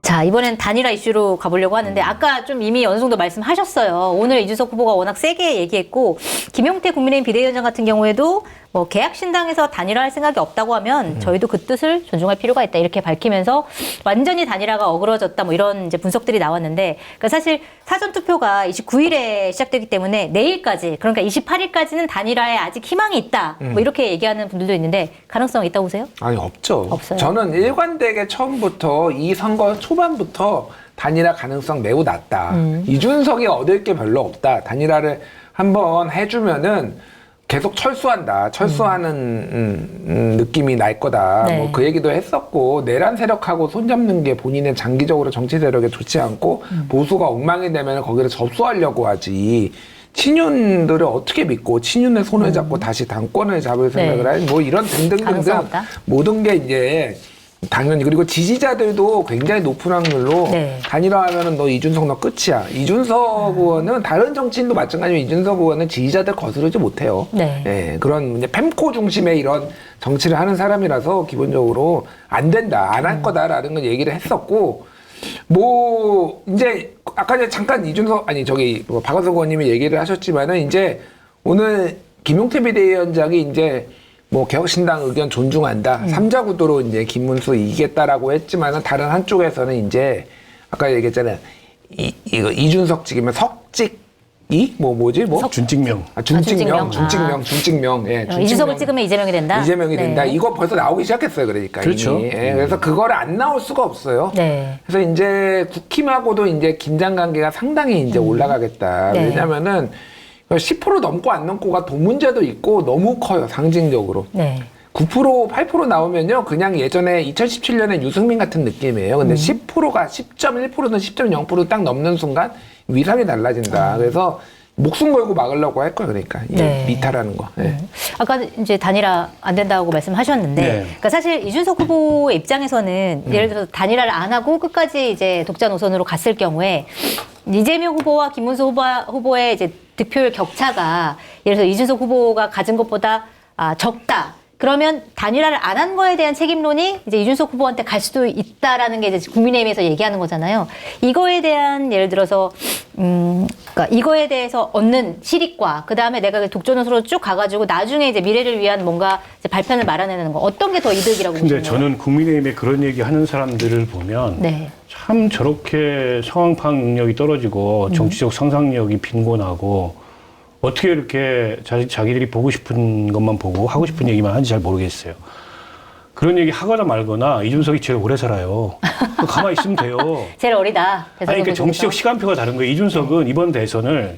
자, 이번엔 단일화 이슈로 가보려고 하는데 아까 좀 이미 어느 정도 말씀하셨어요. 오늘 이준석 후보가 워낙 세게 얘기했고 김용태 국민의힘 비대위원장 같은 경우에도 뭐 계약신당에서 단일화할 생각이 없다고 하면 저희도 그 뜻을 존중할 필요가 있다 이렇게 밝히면서 완전히 단일화가 어그러졌다 뭐 이런 이제 분석들이 나왔는데 그러니까 사실 사전투표가 29일에 시작되기 때문에 내일까지 그러니까 28일까지는 단일화에 아직 희망이 있다 뭐 이렇게 얘기하는 분들도 있는데 가능성 있다고 보세요? 아니 없죠. 없어요. 저는 일관되게 처음부터 이 선거 초반부터 단일화 가능성 매우 낮다. 이준석이 얻을 게 별로 없다. 단일화를 한번 해주면은 계속 철수한다. 철수하는 느낌이 날 거다. 네. 뭐 그 얘기도 했었고 내란 세력하고 손잡는 게 본인의 장기적으로 정치 세력에 좋지 않고 보수가 엉망이 되면 거기를 접수하려고 하지. 친윤들을 어떻게 믿고 친윤의 손을 잡고 다시 당권을 잡을 생각을 네. 할 뭐 이런 등등등등 가능성 없다? 모든 게 이제 당연히 그리고 지지자들도 굉장히 높은 확률로 네. 단일화하면은 너 이준석 너 끝이야. 이준석 의원은 다른 정치인도 마찬가지로 이준석 의원은 지지자들 거스르지 못해요. 네. 예, 그런 이제 팸코 중심의 이런 정치를 하는 사람이라서 기본적으로 안 된다, 안 할 거다라는 걸 얘기를 했었고 뭐 이제 아까 이제 잠깐 이준석 아니 저기 뭐 박원석 의원님이 얘기를 하셨지만은 이제 오늘 김용태 비대위원장이 이제 뭐 개혁신당 의견 존중한다. 삼자 구도로 이제 김문수 이기겠다라고 했지만은 다른 한쪽에서는 이제 아까 얘기했잖아요. 이거 이준석 찍으면 석찍이 뭐지? 준직명. 준직명. 예. 이준석을 찍으면 이재명이 된다? 이재명이 된다. 네. 이거 벌써 나오기 시작했어요. 그러니까. 그렇죠. 이미. 예, 그래서 그거를 안 나올 수가 없어요. 네. 그래서 이제 국힘하고도 이제 긴장 관계가 상당히 이제 올라가겠다. 네. 왜냐면은 10% 넘고 안 넘고가 돈 문제도 있고 너무 커요. 상징적으로. 네. 9%, 8% 나오면요. 그냥 예전에 2017년에 유승민 같은 느낌이에요. 근데 10%가 10.1%든 10.0% 딱 넘는 순간 위상이 달라진다. 그래서 목숨 걸고 막으려고 할 거예요. 그러니까. 이 네. 미탈하는 거. 네. 아까 이제 단일화 안 된다고 말씀하셨는데, 네. 그러니까 사실 이준석 후보의 입장에서는 예를 들어서 단일화를 안 하고 끝까지 이제 독자 노선으로 갔을 경우에 이재명 후보와 김문수 후보의 이제 득표율 격차가 예를 들어서 이준석 후보가 가진 것보다 적다. 그러면 단일화를 안 한 거에 대한 책임론이 이제 이준석 후보한테 갈 수도 있다라는 게 이제 국민의힘에서 얘기하는 거잖아요. 이거에 대한 예를 들어서 그러니까 이거에 대해서 얻는 실익과 그 다음에 내가 독전으로 쭉 가가지고 나중에 이제 미래를 위한 뭔가 이제 발편을 마련해내는 거 어떤 게 더 이득이라고 근데 보시나요? 저는 국민의힘에 그런 얘기 하는 사람들을 보면 네. 참 저렇게 상황 파악 능력이 떨어지고 정치적 상상력이 빈곤하고 어떻게 이렇게 자기들이 보고 싶은 것만 보고 하고 싶은 얘기만 하는지 잘 모르겠어요. 그런 얘기 하거나 말거나 이준석이 제일 오래 살아요. 가만히 있으면 돼요. 제일 어리다. 아니, 그러니까 정치적 시간표가 다른 거예요. 이준석은 이번 대선을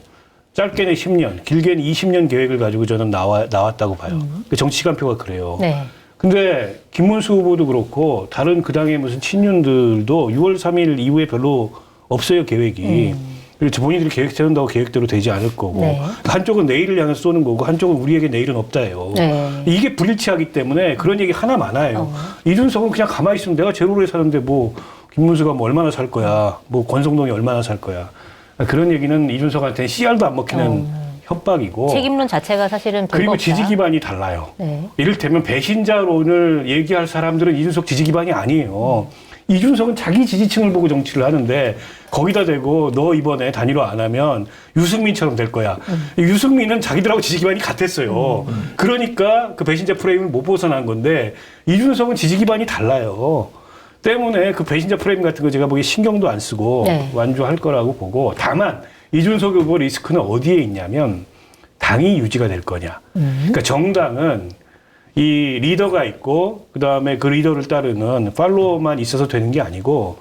짧게는 10년, 길게는 20년 계획을 가지고 저는 나왔다고 봐요. 그 정치 시간표가 그래요. 네. 근데 김문수 후보도 그렇고 다른 그 당의 무슨 친윤들도 6월 3일 이후에 별로 없어요, 계획이. 그리고 본인들이 계획 세운다고 계획대로 되지 않을 거고 네. 한쪽은 내일을 향해서 쏘는 거고 한쪽은 우리에게 내일은 없다예요. 네. 이게 불일치하기 때문에 그런 얘기 하나 많아요. 이준석은 그냥 가만히 있으면 내가 제일 오래 사는데 뭐 김문수가 뭐 얼마나 살 거야. 뭐 권성동이 얼마나 살 거야. 그런 얘기는 이준석한테는 씨알도 안 먹히는 협박이고. 책임론 자체가 사실은 별거 그리고 없다. 지지 기반이 달라요. 네. 이를테면 배신자론을 얘기할 사람들은 이준석 지지 기반이 아니에요. 이준석은 자기 지지층을 보고 정치를 하는데 거기다 대고 너 이번에 단일화 안 하면 유승민처럼 될 거야. 유승민은 자기들하고 지지 기반이 같았어요. 그러니까 그 배신자 프레임을 못 벗어난 건데 이준석은 지지 기반이 달라요. 때문에 그 배신자 프레임 같은 거 제가 보기에 신경도 안 쓰고 네. 완주할 거라고 보고 다만 이준석 후보 리스크는 어디에 있냐면 당이 유지가 될 거냐. 그러니까 정당은 이 리더가 있고 그다음에 그 리더를 따르는 팔로워만 있어서 되는 게 아니고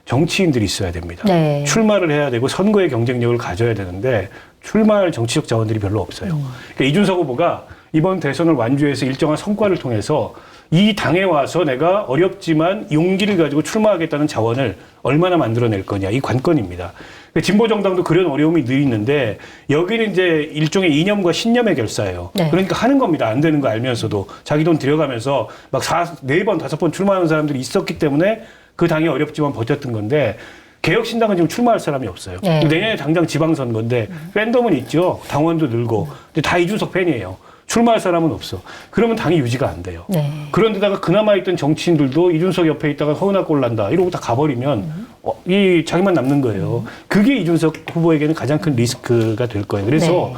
정치인들이 있어야 됩니다. 네. 출마를 해야 되고 선거의 경쟁력을 가져야 되는데 출마할 정치적 자원들이 별로 없어요. 그러니까 이준석 후보가 이번 대선을 완주해서 일정한 성과를 통해서 이 당에 와서 내가 어렵지만 용기를 가지고 출마하겠다는 자원을 얼마나 만들어낼 거냐 이 관건입니다. 진보정당도 그런 어려움이 늘 있는데 여기는 이제 일종의 이념과 신념의 결사예요. 네. 그러니까 하는 겁니다. 안 되는 거 알면서도 자기 돈 들여가면서 막 4번, 5번 출마하는 사람들이 있었기 때문에 그 당이 어렵지만 버텼던 건데 개혁신당은 지금 출마할 사람이 없어요. 네. 내년에 당장 지방선거인데 팬덤은 있죠. 당원도 늘고. 근데 다 이준석 팬이에요. 출마할 사람은 없어. 그러면 당이 유지가 안 돼요. 네. 그런데다가 그나마 있던 정치인들도 이준석 옆에 있다가 허은하 꼴 난다 이러고 다 가버리면 이 자기만 남는 거예요. 그게 이준석 후보에게는 가장 큰 리스크가 될 거예요. 그래서 네.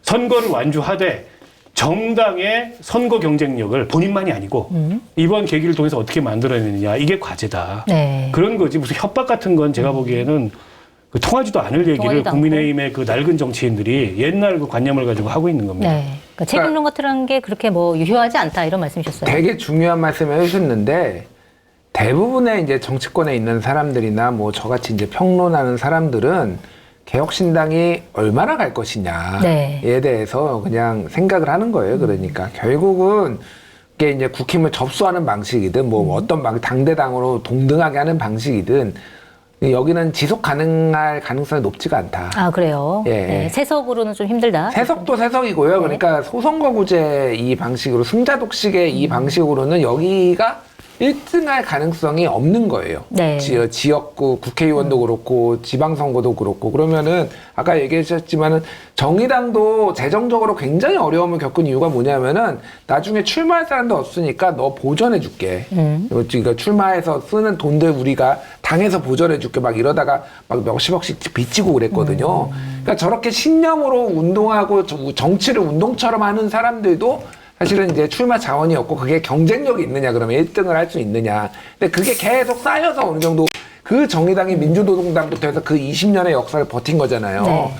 선거를 완주하되 정당의 선거 경쟁력을 본인만이 아니고 이번 계기를 통해서 어떻게 만들어내느냐 이게 과제다. 네. 그런 거지 무슨 협박 같은 건 제가 보기에는 그 통하지도 않을 얘기를 통하지도 국민의힘의 그 낡은 정치인들이 옛날 그 관념을 가지고 하고 있는 겁니다. 네. 그러니까 책임론 같은 게 그렇게 뭐 유효하지 않다 이런 말씀이셨어요. 되게 중요한 말씀을 해주셨는데 대부분의 이제 정치권에 있는 사람들이나 뭐 저같이 이제 평론하는 사람들은 개혁신당이 얼마나 갈 것이냐에 네. 대해서 그냥 생각을 하는 거예요. 그러니까 결국은 이게 이제 국힘을 접수하는 방식이든 뭐 어떤 당대당으로 동등하게 하는 방식이든 여기는 지속 가능할 가능성이 높지가 않다. 아, 그래요? 예. 네. 세석으로는 좀 힘들다. 세석도 세석이고요. 그러니까 소선거구제 이 방식으로 승자독식의 이 방식으로는 여기가 1등할 가능성이 없는 거예요. 네. 지역구 국회의원도 그렇고 지방선거도 그렇고 그러면은 아까 얘기하셨지만은 정의당도 재정적으로 굉장히 어려움을 겪은 이유가 뭐냐면은 나중에 출마할 사람도 없으니까 너 보전해 줄게. 그러니까 출마해서 쓰는 돈들 우리가 당에서 보전해 줄게 막 이러다가 막 몇십억씩 빚지고 그랬거든요. 그러니까 저렇게 신념으로 운동하고 정치를 운동처럼 하는 사람들도 사실은 이제 출마 자원이 없고 그게 경쟁력이 있느냐 그러면 1등을 할 수 있느냐. 근데 그게 계속 쌓여서 어느 정도 그 정의당이 민주노동당부터 해서 그 20년의 역사를 버틴 거잖아요. 네.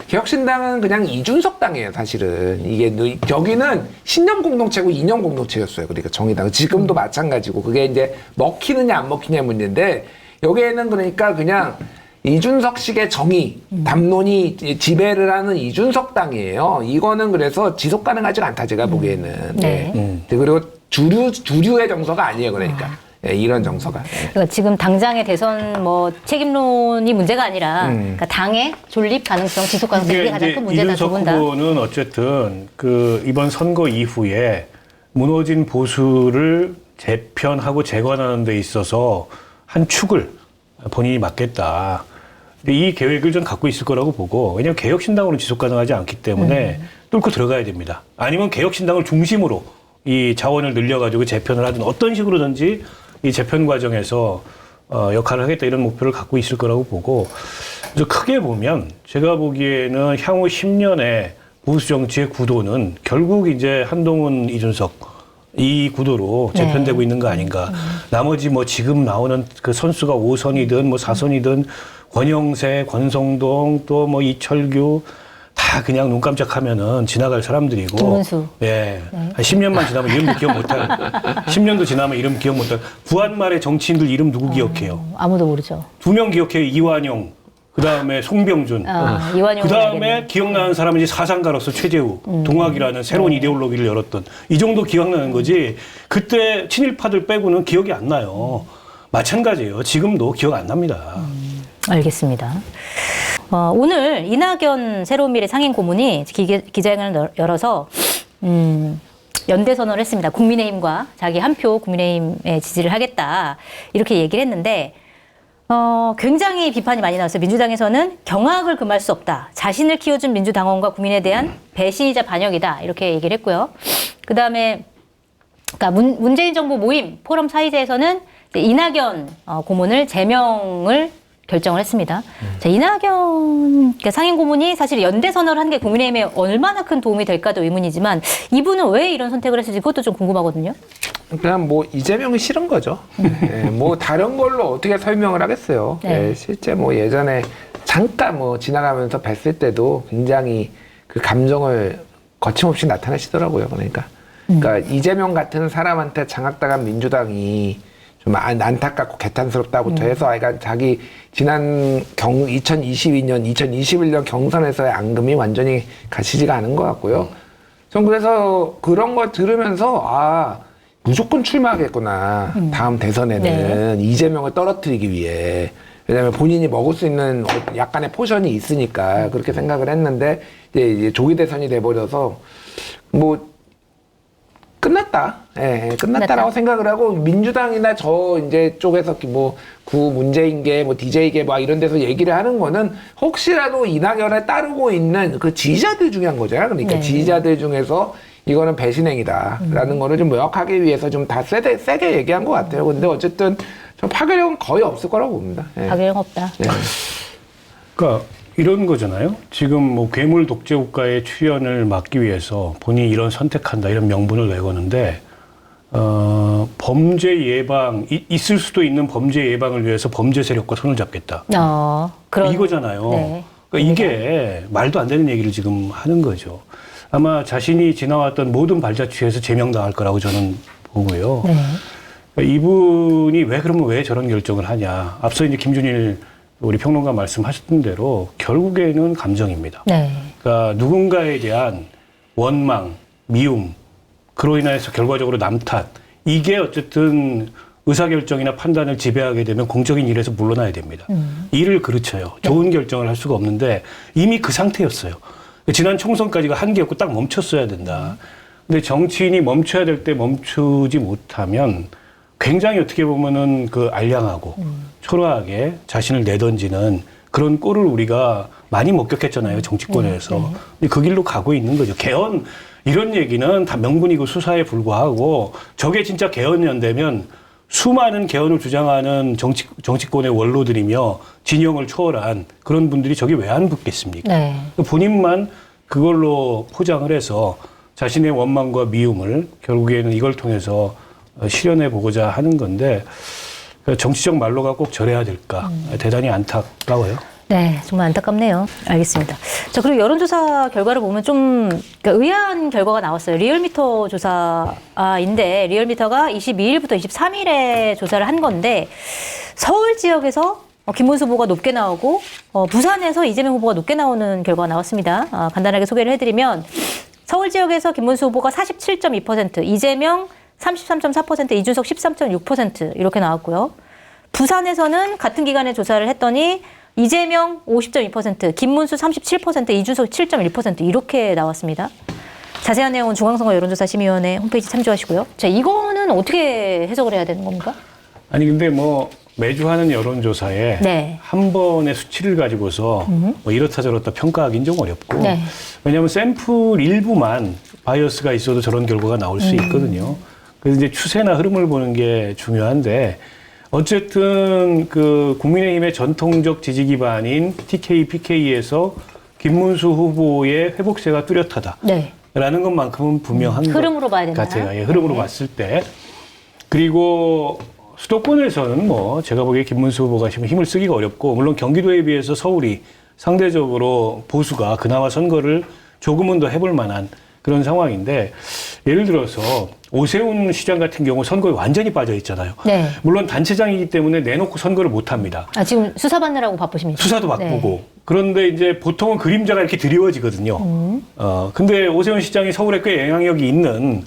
개혁신당은 그냥 이준석 당이에요, 사실은. 이게 여기는 신념 공동체고 이념 공동체였어요. 그러니까 정의당은 지금도 마찬가지고 그게 이제 먹히느냐 안 먹히냐 문제인데 여기에는 그러니까 그냥 이준석식의 정의, 담론이 지배를 하는 이준석 당이에요. 이거는 그래서 지속 가능하지가 않다, 제가 보기에는. 네. 그리고 주류의 정서가 아니에요, 그러니까. 네, 이런 정서가. 네. 그러니까 지금 당장의 대선 뭐 책임론이 문제가 아니라 그러니까 당의 존립 가능성, 지속 가능성 이게 가장 큰 문제다. 두 이준석 분 다. 후보는 어쨌든 그 이번 선거 이후에 무너진 보수를 재편하고 재건하는 데 있어서 한 축을 본인이 맡겠다. 근데 이 계획을 좀 갖고 있을 거라고 보고 왜냐하면 개혁신당으로는 지속 가능하지 않기 때문에 뚫고 들어가야 됩니다. 아니면 개혁신당을 중심으로 이 자원을 늘려가지고 재편을 하든 어떤 식으로든지 이 재편 과정에서 역할을 하겠다 이런 목표를 갖고 있을 거라고 보고 그래서 크게 보면 제가 보기에는 향후 10년의 보수 정치의 구도는 결국 이제 한동훈, 이준석 이 구도로 재편되고 네. 있는 거 아닌가. 나머지 뭐 지금 나오는 그 선수가 5선이든 뭐 4선이든 권영세, 권성동 또 뭐 이철규 다 그냥 눈 깜짝하면은 지나갈 사람들이고. 김문수. 예. 한 10년만 지나면 이름도 기억 못할. 10년도 지나면 이름 기억 못할. 구한말의 정치인들 이름 누구 기억해요? 아무도 모르죠. 2명 기억해요. 이완용. 그 다음에 송병준. 이완용. 그 다음에 기억나는 사람은 이제 사상가로서 최재우, 동학이라는 새로운 이데올로기를 열었던 이 정도 기억나는 거지. 그때 친일파들 빼고는 기억이 안 나요. 마찬가지예요. 지금도 기억 안 납니다. 알겠습니다. 오늘 이낙연 새로운 미래 상임 고문이 기자회견을 열어서 연대 선언을 했습니다. 국민의힘과 자기 한 표 국민의힘에 지지를 하겠다 이렇게 얘기를 했는데 굉장히 비판이 많이 나왔어요. 민주당에서는 경악을 금할 수 없다. 자신을 키워준 민주당원과 국민에 대한 배신이자 반역이다. 이렇게 얘기를 했고요. 그다음에 그러니까 문재인 정부 모임 포럼 사이제에서는 이낙연 고문을 제명을 결정을 했습니다. 자, 이낙연 상임 고문이 사실 연대 선언을 한 게 국민의힘에 얼마나 큰 도움이 될까도 의문이지만 이분은 왜 이런 선택을 했을지 그것도 좀 궁금하거든요. 그냥 뭐 이재명이 싫은 거죠. 네, 뭐 다른 걸로 어떻게 설명을 하겠어요. 네. 네, 실제 뭐 예전에 잠깐 뭐 지나가면서 뵀을 때도 굉장히 그 감정을 거침없이 나타내시더라고요. 그러니까 이재명 같은 사람한테 장악당한 민주당이 좀 안타깝고 개탄스럽다부터 해서 그러니까 자기 지난 2022년, 2021년 경선에서의 앙금이 완전히 가시지가 않은 것 같고요. 전 그래서 그런 걸 들으면서 무조건 출마하겠구나. 다음 대선에는 네. 이재명을 떨어뜨리기 위해. 왜냐하면 본인이 먹을 수 있는 약간의 포션이 있으니까 그렇게 생각을 했는데 이제 조기 대선이 돼버려서 뭐 끝났다. 예, 끝났다라고 생각을 하고 민주당이나 저 이제 쪽에서 뭐 구 문재인계 뭐 DJ계 뭐 이런 데서 얘기를 하는 거는 혹시라도 이낙연에 따르고 있는 그 지지자들 중요한 거죠. 그러니까 네. 지지자들 중에서 이거는 배신행위다라는 거를 좀 명확하기 위해서 좀 다 세게 얘기한 것 같아요. 근데 어쨌든 저 파괴력은 거의 없을 거라고 봅니다. 예. 파괴력 없다. 예. 그러니까 이런 거잖아요. 지금 뭐 괴물 독재 국가의 출현을 막기 위해서 본인이 이런 선택한다 이런 명분을 내거는데 범죄 예방 있을 수도 있는 범죄 예방을 위해서 범죄 세력과 손을 잡겠다. 그런 이거잖아요. 네. 그러니까 이게 말도 안 되는 얘기를 지금 하는 거죠. 아마 자신이 지나왔던 모든 발자취에서 제명당할 거라고 저는 보고요. 네. 그러니까 이분이 그러면 왜 저런 결정을 하냐. 앞서 이제 김준일 우리 평론가 말씀하셨던 대로 결국에는 감정입니다. 네. 그러니까 누군가에 대한 원망, 미움, 그로 인해서 결과적으로 남 탓, 이게 어쨌든 의사결정이나 판단을 지배하게 되면 공적인 일에서 물러나야 됩니다. 일을 그르쳐요. 좋은 결정을 할 수가 없는데 이미 그 상태였어요. 지난 총선까지가 한계였고 딱 멈췄어야 된다. 근데 정치인이 멈춰야 될 때 멈추지 못하면 굉장히 어떻게 보면은 그 알량하고 초라하게 자신을 내던지는 그런 꼴을 우리가 많이 목격했잖아요. 정치권에서. 근데 그 길로 가고 있는 거죠. 개헌 이런 얘기는 다 명분이고 수사에 불과하고 저게 진짜 개헌연대면 수많은 개헌을 주장하는 정치권의 원로들이며 진영을 초월한 그런 분들이 저게 왜 안 붙겠습니까? 네. 본인만 그걸로 포장을 해서 자신의 원망과 미움을 결국에는 이걸 통해서 실현해 보고자 하는 건데 정치적 말로가 꼭 저래야 될까? 대단히 안타까워요. 네, 정말 안타깝네요. 알겠습니다. 자, 그리고 여론조사 결과를 보면 좀 그러니까 의아한 결과가 나왔어요. 리얼미터 조사인데 리얼미터가 22일부터 23일에 조사를 한 건데 서울 지역에서 김문수 후보가 높게 나오고 부산에서 이재명 후보가 높게 나오는 결과가 나왔습니다. 간단하게 소개를 해드리면 서울 지역에서 김문수 후보가 47.2%, 이재명 33.4%, 이준석 13.6% 이렇게 나왔고요. 부산에서는 같은 기간에 조사를 했더니 이재명 50.2%, 김문수 37%, 이준석 7.1% 이렇게 나왔습니다. 자세한 내용은 중앙선거 여론조사심의위원회 홈페이지 참조하시고요. 자, 이거는 어떻게 해석을 해야 되는 겁니까? 아니 근데 뭐 매주 하는 여론조사에 네. 한 번의 수치를 가지고서 뭐 이렇다 저렇다 평가하기는 좀 어렵고 네. 왜냐하면 샘플 일부만 바이어스가 있어도 저런 결과가 나올 수 있거든요. 그래서 이제 추세나 흐름을 보는 게 중요한데 어쨌든 그 국민의힘의 전통적 지지 기반인 TK, PK에서 김문수 후보의 회복세가 뚜렷하다. 네. 라는 것만큼은 분명한 흐름으로 것 봐야 되나요? 같아요. 예, 흐름으로 네. 봤을 때. 그리고 수도권에서는 뭐 제가 보기에 김문수 후보가 힘을 쓰기가 어렵고 물론 경기도에 비해서 서울이 상대적으로 보수가 그나마 선거를 조금은 더 해볼 만한 그런 상황인데 예를 들어서 오세훈 시장 같은 경우 선거에 완전히 빠져 있잖아요. 네. 물론 단체장이기 때문에 내놓고 선거를 못 합니다. 지금 수사받느라고 바쁘십니까? 수사도 바쁘고. 네. 그런데 이제 보통은 그림자가 이렇게 드리워지거든요. 근데 오세훈 시장이 서울에 꽤 영향력이 있는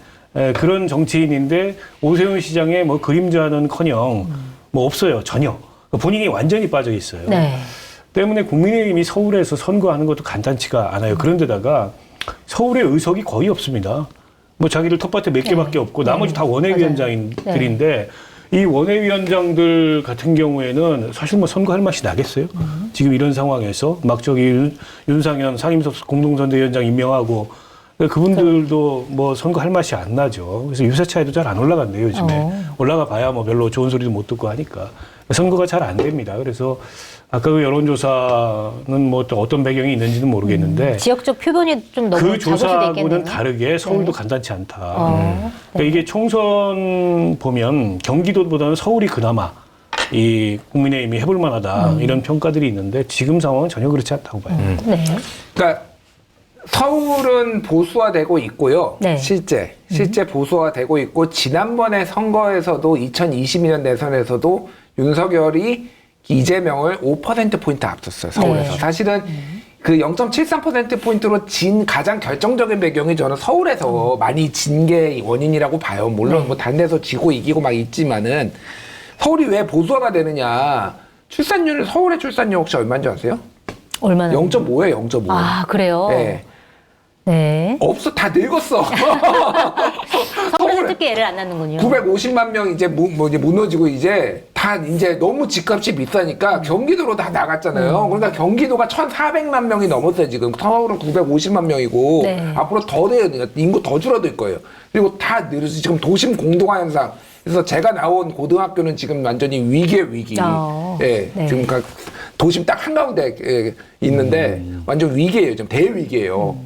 그런 정치인인데 오세훈 시장의 뭐 그림자는커녕 뭐 없어요. 전혀. 본인이 완전히 빠져 있어요. 네. 때문에 국민의힘이 서울에서 선거하는 것도 간단치가 않아요. 그런데다가 서울에 의석이 거의 없습니다. 뭐 자기들 텃밭에 몇 개밖에 없고 나머지 다 원외위원장들인데 이 원외위원장들 같은 경우에는 사실 뭐 선거할 맛이 나겠어요? 지금 이런 상황에서 막 저기 윤상현 상임석 공동선대위원장 임명하고 그분들도 뭐 선거할 맛이 안 나죠. 그래서 유세 차이도 잘 안 올라간대요, 요즘에. 올라가 봐야 뭐 별로 좋은 소리도 못 듣고 하니까. 선거가 잘 안 됩니다. 그래서 아까 그 여론조사는 뭐 또 어떤 배경이 있는지는 모르겠는데 지역적 표본이 좀 너무 그 작을 수도 조사하고는 있겠네요. 다르게 서울도 네. 간단치 않다. 네. 그러니까 이게 총선 보면 경기도보다는 서울이 그나마 이 국민의힘이 해볼 만하다 이런 평가들이 있는데 지금 상황은 전혀 그렇지 않다고 봐요. 네. 그러니까 서울은 보수화되고 있고요. 네. 실제 보수화되고 있고 지난번에 선거에서도 2022년 대선에서도 윤석열이 이재명을 5%포인트 앞섰어요. 서울에서. 네. 사실은 그 0.73%포인트로 진 가장 결정적인 배경이 저는 서울에서 많이 진 게 원인이라고 봐요. 물론 뭐 다른 데서 지고 이기고 막 있지만은 서울이 왜 보수화가 되느냐. 출산율, 서울의 출산율 혹시 얼마인지 아세요? 얼마나? 0.5예요, 0.5. 아, 그래요? 네. 네. 없어, 다 늙었어. 서울 어떻게 애를 안 낳는군요. 950만 명 이제 이제 무너지고 이제 다 이제 너무 집값이 비싸니까 경기도로 다 나갔잖아요. 그러니까 경기도가 1,400만 명이 넘었어요, 지금. 서울은 950만 명이고 네. 앞으로 더 돼요. 인구 더 줄어들 거예요. 그리고 다 늘어서 지금 도심 공동화 현상. 그래서 제가 나온 고등학교는 지금 완전히 위기에 위기. 예, 네. 지금 도심 딱 한가운데 있는데 완전 위기예요. 지금 대위기예요.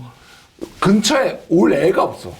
근처에 올 애가 없어.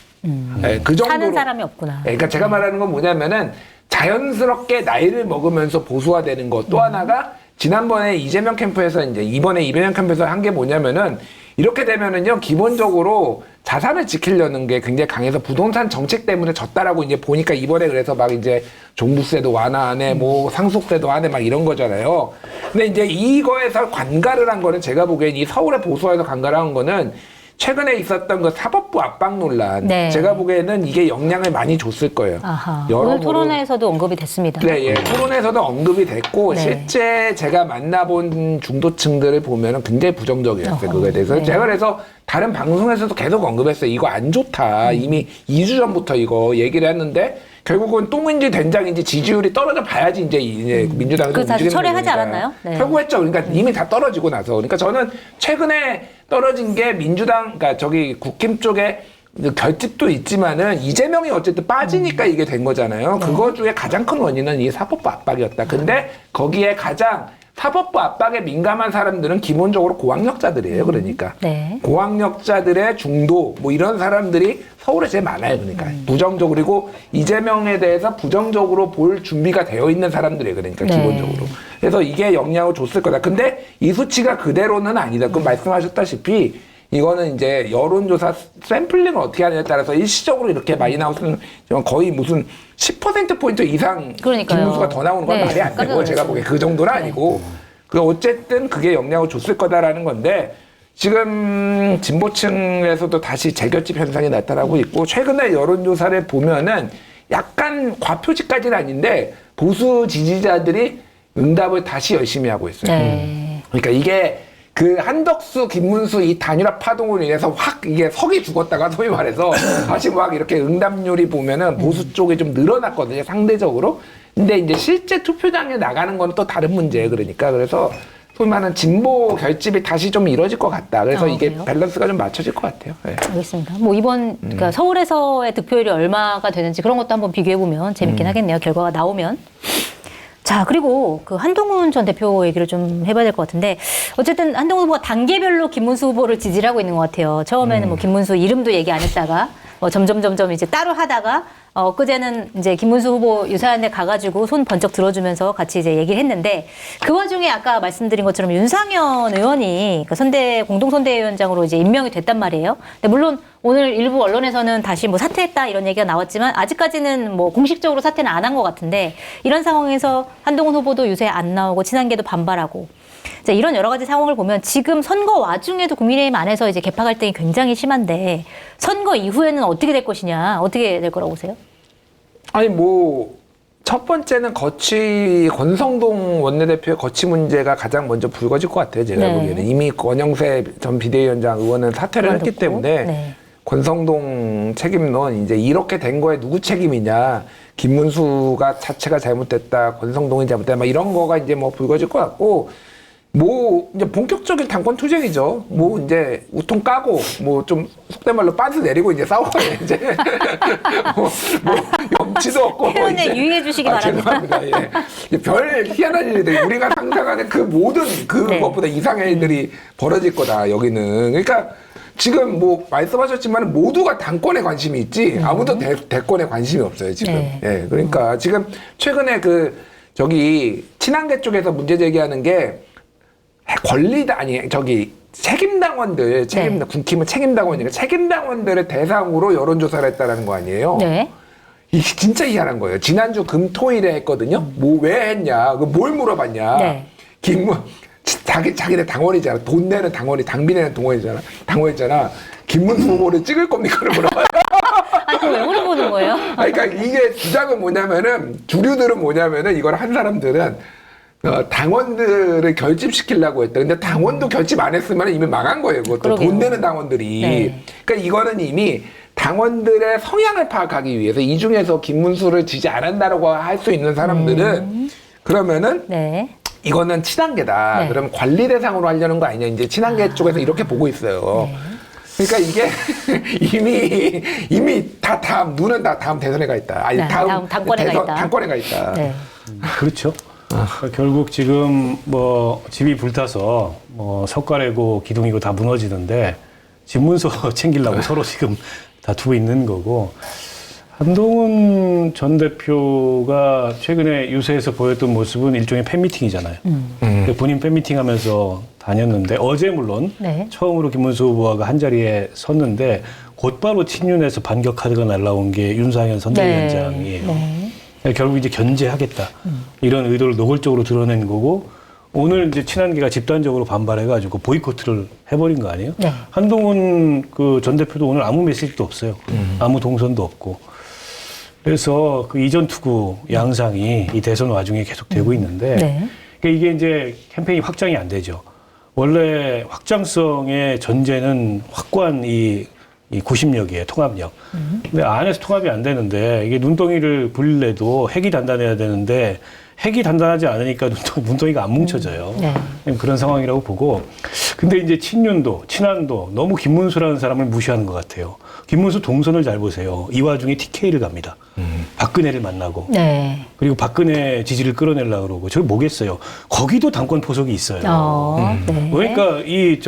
예, 그 정도로. 사는 사람이 없구나. 예, 그러니까 제가 말하는 건 뭐냐면은 자연스럽게 나이를 먹으면서 보수화되는 것. 또 하나가 지난번에 이재명 캠프에서 이제 이번에 이재명 캠프에서 한 게 뭐냐면은 이렇게 되면은요, 기본적으로 자산을 지키려는 게 굉장히 강해서 부동산 정책 때문에 졌다라고 이제 보니까 이번에 그래서 막 이제 종부세도 완화하네, 뭐 상속세도 하네, 막 이런 거잖아요. 근데 이제 이거에서 관가를 한 거는 제가 보기엔 이 서울의 보수화에서 관가를 한 거는 최근에 있었던 그 사법부 압박 논란. 네. 제가 보기에는 이게 영향을 많이 줬을 거예요. 아하. 여러모로. 오늘 토론회에서도 언급이 됐습니다. 네, 예. 토론에서도 언급이 됐고, 네. 실제 제가 만나본 중도층들을 보면은 굉장히 부정적이었어요, 그거에 대해서. 네. 제가 그래서 다른 방송에서도 계속 언급했어요. 이거 안 좋다. 이미 2주 전부터 이거 얘기를 했는데, 결국은 똥인지 된장인지 지지율이 떨어져 봐야지 이제 민주당에서 그거 다시 움직이는 철회하지 거니까. 않았나요? 네. 철구했죠. 그러니까 이미 다 떨어지고 나서. 그러니까 저는 최근에 떨어진 게 민주당, 그러니까 저기 국힘 쪽에 결집도 있지만은 이재명이 어쨌든 빠지니까 이게 된 거잖아요. 그거 중에 가장 큰 원인은 이 사법부 압박이었다. 근데 거기에 가장 사법부 압박에 민감한 사람들은 기본적으로 고학력자들이에요. 그러니까 네. 고학력자들의 중도 뭐 이런 사람들이 서울에 제일 많아요. 그러니까 부정적으로, 그리고 이재명에 대해서 부정적으로 볼 준비가 되어 있는 사람들이에요. 그러니까 네. 기본적으로. 그래서 이게 영향을 줬을 거다. 근데 이 수치가 그대로는 아니다. 그 말씀하셨다시피 이거는 이제 여론조사 샘플링을 어떻게 하느냐에 따라서 일시적으로 이렇게 많이 나오는 거의 무슨 10%포인트 이상 그러니까요. 김문수가 더 나오는 건 네, 말이 안 되고, 깜짝 제가 놀랐어요. 보기에 그 정도는 아니고, 그 어쨌든 그게 영향을 줬을 거다라는 건데, 지금 진보층에서도 다시 재결집 현상이 나타나고 있고, 최근에 여론조사를 보면은 약간 과표지까지는 아닌데, 보수 지지자들이 응답을 다시 열심히 하고 있어요. 네. 그러니까 이게 그 한덕수, 김문수 이 단일화 파동으로 인해서 확 이게 석이 죽었다가 소위 말해서 다시 막 이렇게 응답률이 보면은 보수 쪽에 좀 늘어났거든요, 상대적으로. 근데 이제 실제 투표장에 나가는 건 또 다른 문제예요, 그러니까. 그래서 소위 말하는 진보 결집이 다시 좀 이루어질 것 같다. 그래서 이게 그래요? 밸런스가 좀 맞춰질 것 같아요. 네. 알겠습니다. 뭐 이번 그러니까 서울에서의 득표율이 얼마가 되는지 그런 것도 한번 비교해 보면 재밌긴 하겠네요. 결과가 나오면. 자, 그리고 그 한동훈 전 대표 얘기를 좀 해봐야 될 것 같은데, 어쨌든 한동훈 후보가 단계별로 김문수 후보를 지지를 하고 있는 것 같아요. 처음에는 뭐 김문수 이름도 얘기 안 했다가 점점 이제 따로 하다가 그제는 이제 김문수 후보 유사한데 가가지고 손 번쩍 들어주면서 같이 이제 얘기를 했는데, 그 와중에 아까 말씀드린 것처럼 윤상현 의원이 그 공동선대위원장으로 이제 임명이 됐단 말이에요. 근데 물론 오늘 일부 언론에서는 다시 뭐 사퇴했다 이런 얘기가 나왔지만 아직까지는 뭐 공식적으로 사퇴는 안 한 것 같은데, 이런 상황에서 한동훈 후보도 요새 안 나오고 친한계도 반발하고, 자, 이런 여러 가지 상황을 보면 지금 선거 와중에도 국민의힘 안에서 이제 개파 갈등이 굉장히 심한데, 선거 이후에는 어떻게 될 것이냐, 어떻게 될 거라고 보세요? 아니 뭐 첫 번째는 권성동 원내대표의 거취 문제가 가장 먼저 불거질 것 같아요. 제가 네. 보기에는 이미 권영세 전 비대위원장 의원은 사퇴를 했기 그만뒀고. 때문에 네. 권성동 책임론, 이제 이렇게 된 거에 누구 책임이냐, 김문수가 자체가 잘못됐다, 권성동이 잘못됐다, 막 이런 거가 이제 뭐 불거질 것 같고, 뭐 이제 본격적인 당권 투쟁이죠. 뭐 이제 우통 까고 뭐 좀 속된 말로 빤스 내리고 이제 싸워요. 이제 뭐 염치도 없고 표현에 이제. 유의해 주시기 바랍니다. 죄송합니다. 예. 별 희한한 일들이 우리가 상상하는 그 모든 그것보다 이상의 일들이 벌어질 거다 여기는. 그러니까 지금 뭐 말씀하셨지만 모두가 당권에 관심이 있지 아무도 대권에 관심이 없어요 지금. 네. 예. 그러니까 지금 최근에 그 저기 친한계 쪽에서 문제 제기하는 게 책임당원들, 네. 국힘은 책임당원이니까 책임당원들의 대상으로 여론조사를 했다라는 거 아니에요? 네. 이게 진짜 희한한 거예요. 지난주 금토일에 했거든요. 뭐 왜 했냐? 뭘 물어봤냐? 네. 자기네 당원이잖아. 돈 내는 당원이, 당비 내는 당원이잖아. 김문수 후보를 찍을 겁니까를 물어봐요. 아, 그걸 왜 물어보는 거예요? 그러니까 이게 주장은 뭐냐면은, 주류들은 뭐냐면은, 이걸 한 사람들은 당원들을 결집시키려고 했다. 근데 당원도 결집 안 했으면 이미 망한 거예요. 그것도 그러게요. 돈 내는 당원들이. 네. 그러니까 이거는 이미 당원들의 성향을 파악하기 위해서 이 중에서 김문수를 지지 안 한다라고 할 수 있는 사람들은 그러면은 네. 이거는 친한계다. 네. 그러면 관리 대상으로 하려는 거 아니냐. 이제 친한계 쪽에서 이렇게 보고 있어요. 네. 그러니까 이게 이미 다 눈은 다 다음 대선에 가 있다. 아니 네, 다음 당권에 가 있다. 당권에 가 있다. 네. 그렇죠. 그러니까 결국 지금 뭐 집이 불타서 뭐 석가래고 기둥이고 다 무너지는데 집문서 챙기려고 서로 지금 다투고 있는 거고 한동훈 전 대표가 최근에 유세에서 보였던 모습은 일종의 팬미팅이잖아요. 본인 팬미팅하면서 다녔는데 어제 물론 네. 처음으로 김문수 후보가 한 자리에 섰는데 곧바로 친윤에서 반격 카드가 날라온 게 윤상현 선대위원장이에요. 네. 결국 이제 견제하겠다 이런 의도를 노골적으로 드러낸 거고 오늘 이제 친한계가 집단적으로 반발해가지고 보이콧을 해버린 거 아니에요? 네. 한동훈 그 전 대표도 오늘 아무 메시지도 없어요. 아무 동선도 없고. 그래서 그 이전 투구 양상이 이 대선 와중에 계속되고 있는데 네. 그러니까 이게 이제 캠페인이 확장이 안 되죠. 원래 확장성의 전제는 확고한 이 90력이에요, 통합력. 근데 안에서 통합이 안 되는데 이게 눈덩이를 굴려도 핵이 단단해야 되는데 핵이 단단하지 않으니까 눈덩이가 안 뭉쳐져요. 네. 그런 상황이라고 보고. 근데 이제 친윤도, 친한도 너무 김문수라는 사람을 무시하는 것 같아요. 김문수 동선을 잘 보세요. 이 와중에 TK를 갑니다. 박근혜를 만나고. 네. 그리고 박근혜 지지를 끌어내려고 그러고. 저기 뭐겠어요. 거기도 당권 포석이 있어요. 네. 그러니까 이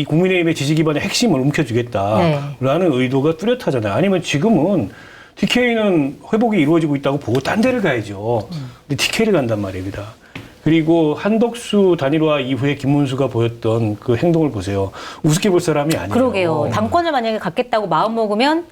국민의힘의 지지 기반의 핵심을 움켜쥐겠다라는 의도가 뚜렷하잖아요. 아니면 지금은 TK는 회복이 이루어지고 있다고 보고 딴 데를 가야죠. 근데 TK를 간단 말입니다. 그리고 한덕수 단일화 이후에 김문수가 보였던 그 행동을 보세요. 우습게 볼 사람이 아니에요. 그러게요. 당권을 만약에 갖겠다고 마음 먹으면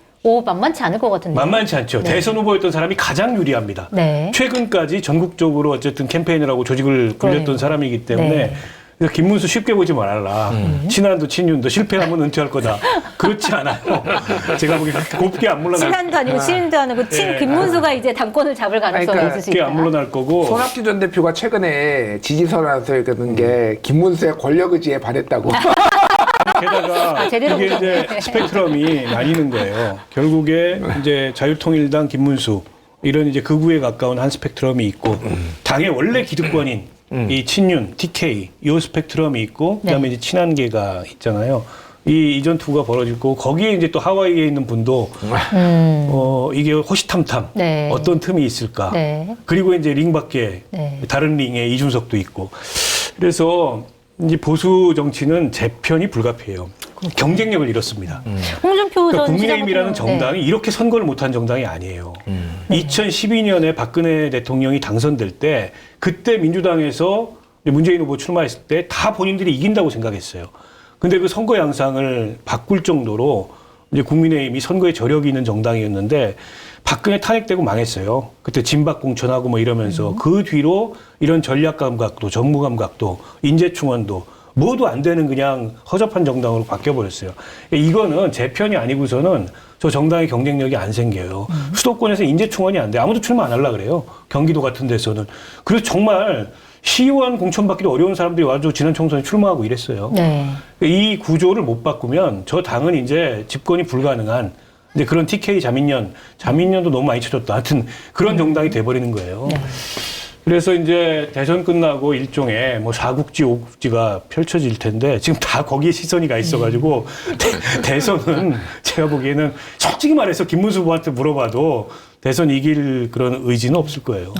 만만치 않을 것 같은데. 만만치 않죠. 네. 대선 후보였던 사람이 가장 유리합니다. 네. 최근까지 전국적으로 어쨌든 캠페인을 하고 조직을 굴렸던 그러네요. 사람이기 때문에 네. 그래서 김문수 쉽게 보지 말아라. 친한도 친윤도 실패하면 은퇴할 거다. 그렇지 않아요. 제가 보기엔 곱게 안 물러날 친한도 아니고 친인도 아니고 친 네. 김문수가 이제 당권을 잡을 가능성이 그러니까 있을 수 곱게 있다. 안 물러날 거고. 손학규 전 대표가 최근에 지지선언에서 읽은 게 김문수의 권력 의지에 반했다고. 게다가 제대로 이게 보셨네. 이제 스펙트럼이 나뉘는 거예요. 결국에 이제 자유통일당 김문수 이런 이제 극우에 가까운 한 스펙트럼이 있고 당의 원래 기득권인 이 친윤, TK 이 스펙트럼이 있고 그다음에 네. 이제 친한계가 있잖아요. 이 이전 투가 벌어지고 거기에 이제 또 하와이에 있는 분도 이게 호시탐탐 네. 어떤 틈이 있을까. 네. 그리고 이제 링 밖에 네. 다른 링에 이준석도 있고. 그래서 이제 보수 정치는 재편이 불가피해요. 경쟁력을 잃었습니다. 홍준표 그러니까 전 국민의힘이라는 시장 같은 정당이 이렇게 선거를 못한 정당이 아니에요. 2012년에 박근혜 대통령이 당선될 때 그때 민주당에서 문재인 후보 출마했을 때 다 본인들이 이긴다고 생각했어요. 근데 그 선거 양상을 바꿀 정도로 이제 국민의힘이 선거에 저력이 있는 정당이었는데 박근혜 탄핵되고 망했어요. 그때 진박 공천하고 뭐 이러면서 그 뒤로 이런 전략 감각도 정무 감각도 인재 충원도 모두 안 되는 그냥 허접한 정당으로 바뀌어버렸어요. 이거는 제 편이 아니고서는 저 정당의 경쟁력이 안 생겨요. 수도권에서 인재 충원이 안 돼. 아무도 출마 안 하려고 그래요. 경기도 같은 데서는. 그래서 정말 시의원 공천받기도 어려운 사람들이 와서 지난 총선에 출마하고 이랬어요. 네. 이 구조를 못 바꾸면 저 당은 이제 집권이 불가능한 근데 그런 TK 자민련도 너무 많이 쳐줬다. 하여튼 그런 정당이 돼버리는 거예요. 네. 그래서 이제 대선 끝나고 일종의 뭐 4국지, 5국지가 펼쳐질 텐데 지금 다 거기에 시선이 가 있어가지고 대선은 제가 보기에는 솔직히 말해서 김문수 후보한테 물어봐도 대선 이길 그런 의지는 없을 거예요.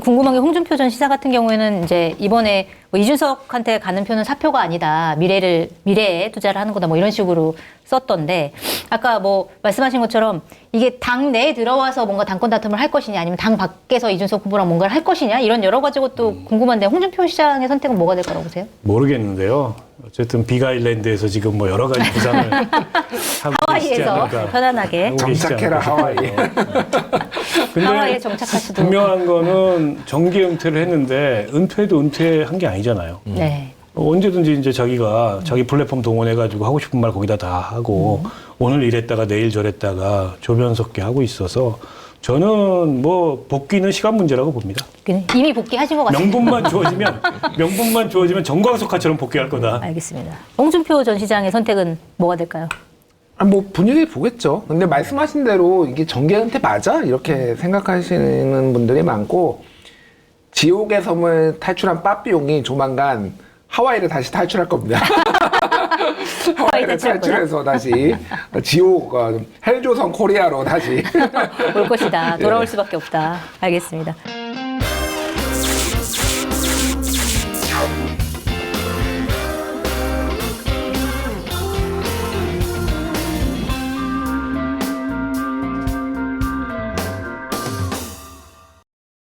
궁금한 게 홍준표 전 시사 같은 경우에는 이제 이번에 뭐 이준석한테 가는 표는 사표가 아니다. 미래에 투자를 하는 거다. 뭐 이런 식으로 썼던데 아까 뭐 말씀하신 것처럼 이게 당 내에 들어와서 뭔가 당권 다툼을 할 것이냐 아니면 당 밖에서 이준석 후보랑 뭔가를 할 것이냐 이런 여러 가지 것도 궁금한데 홍준표 시장의 선택은 뭐가 될 거라고 보세요? 모르겠는데요. 어쨌든 비가일랜드에서 지금 뭐 여러 가지 부상을 하고 계시지 하와이에서 않을까. 편안하게 하고 계시지 정착해라, 않을까 하와이. 근데 하와이에 정착할 수도 분명한 거는 정기 은퇴를 했는데 은퇴도 은퇴한 게 아니잖아요. 네. 언제든지 이제 자기가 자기 플랫폼 동원해가지고 하고 싶은 말 거기다 다 하고 오늘 이랬다가 내일 저랬다가 조변 섞게 하고 있어서 저는 뭐 복귀는 시간 문제라고 봅니다. 이미 복귀하신 것 같습니다. 명분만 주어지면 정광석화처럼 복귀할 거다. 알겠습니다. 홍준표 전 시장의 선택은 뭐가 될까요? 뭐 분위기 보겠죠. 근데 말씀하신 대로 이게 정계 은퇴 맞아? 이렇게 생각하시는 분들이 많고, 지옥의 섬을 탈출한 빠삐용이 조만간 하와이를 다시 탈출할 겁니다. 하와이를 탈출해서 다시 지옥, 헬조선 코리아로 다시 올 것이다. 돌아올 수밖에 없다. 알겠습니다.